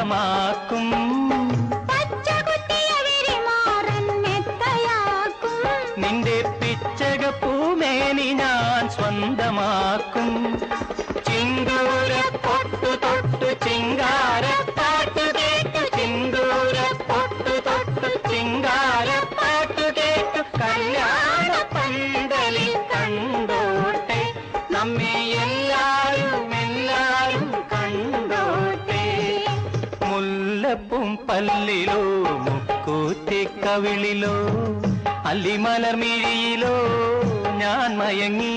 സ്വന്തമാക്കും. നിന്റെ പിച്ചകപ്പൂമേനി ഞാൻ സ്വന്തമാക്കും. ചിന്തൂര പൊട്ടു തൊട്ടു ചിങ്കാരപ്പാട്ടു കേട്ടു, ചിന്തൂര പൊട്ടു തൊട്ടു ചിങ്കാരപ്പാട്ടു കേട്ടു, കല്യാണ പന്തലിൽ കണ്ടോട്ടെ നമ്മെ എല്ലാരും എല്ലാരും കണ്ടോട്ടെ. മുല്ലപ്പും പല്ലിലോ മുക്കൂറ്റിക്കവിളിലോ അല്ലിമലർമിഴിയിലോ ഞാൻ മയങ്ങി.